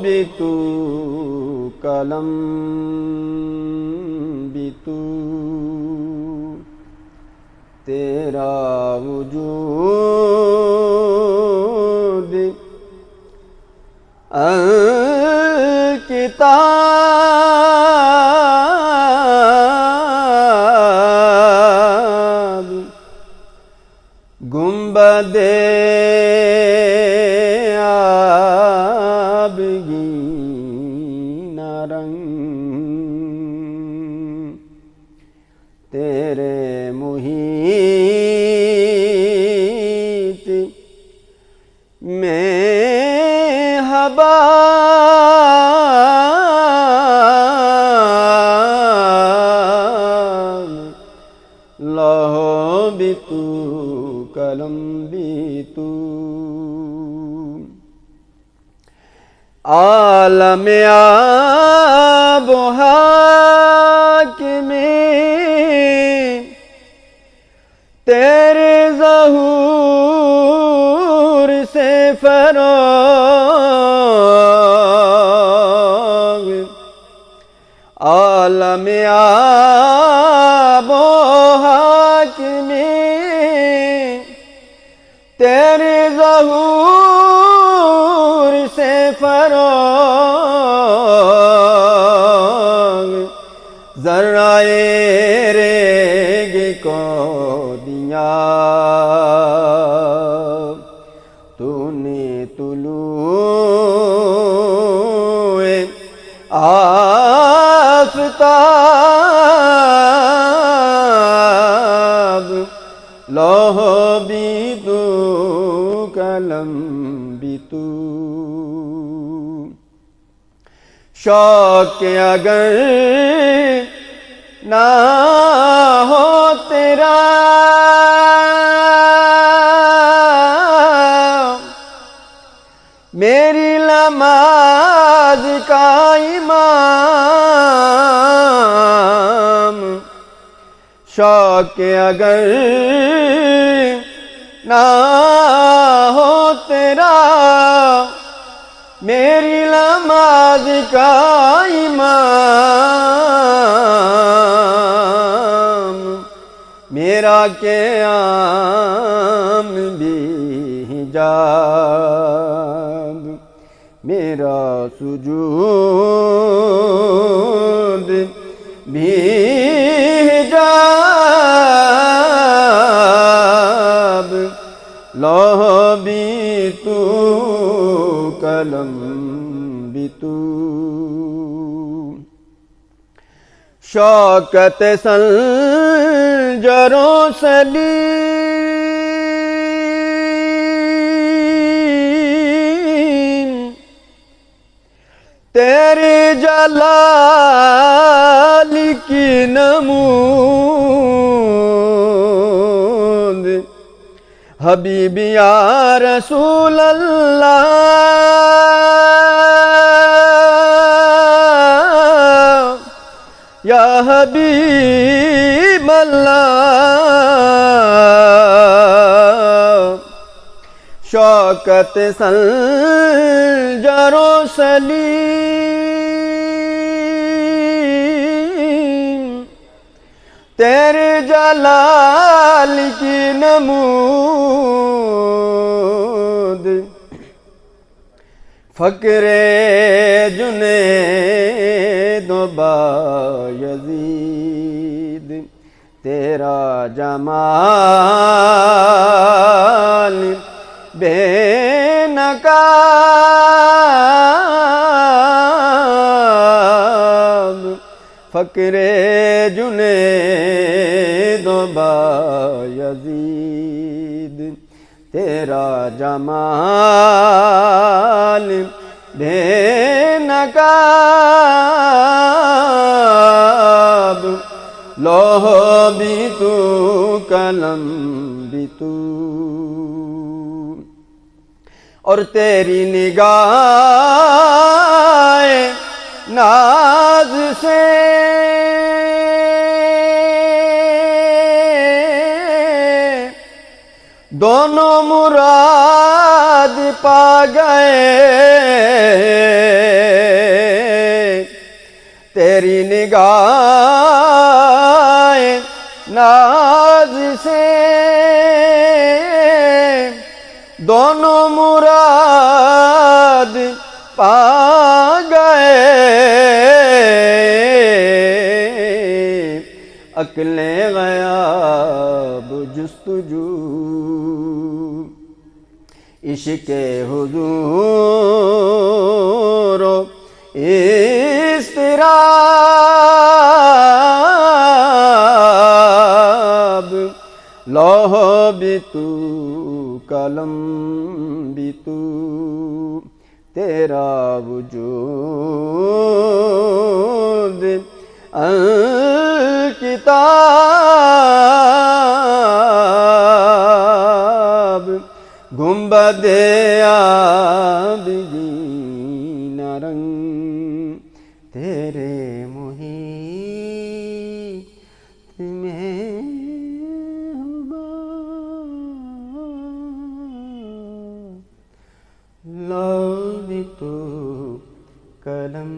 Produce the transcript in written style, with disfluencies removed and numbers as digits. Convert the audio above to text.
بھی تو قلم بھی تو تیرا وجود الکتاب گنبد آبگین رنگ تیرے محیط میں حباب لوح بھی تو قلم بھی تو عالم آب و حاکمی تیرے ظہور سے فروغ عالم آب و حاکمی تیرے ظہور سے فروغ ذرائے ریگ کو دیا تو نے طلوع آفتاب لوح بھی تو قلم بھی تو شوق اگر نہ ہو تیرا میری نماز کا امام شوق اگر نہ ہو تیرا میری نماز کا امام میرا قیام بھی حجاب میرا سجود بھی حجاب لوح بھی تو قلم بھی تو شوکت سنجر و سلیم تیرے جلال کی نمود حبیب یا رسول اللہ یا حبیب اللہ شوکت سنجر و سلیم تیرے جلال کی نمود فقر جنید و بایزید تیرا جمال بے نقاب فقر جنید و بایزید تیرا جمال بے نقاب لوح بھی تو قلم بھی تو اور تیری نگاہ ناز سے دونوں مراد پا گئے نگاہ ناز سے دونوں مراد پا گئے، عقل غیاب جستجو عشق حضور و اضطراب، لوح بھی تو قلم بھی تو، تیرا وجود الکتاب، گنبد آبگین رنگ تیرے محیط میں لوح بھی تو قلم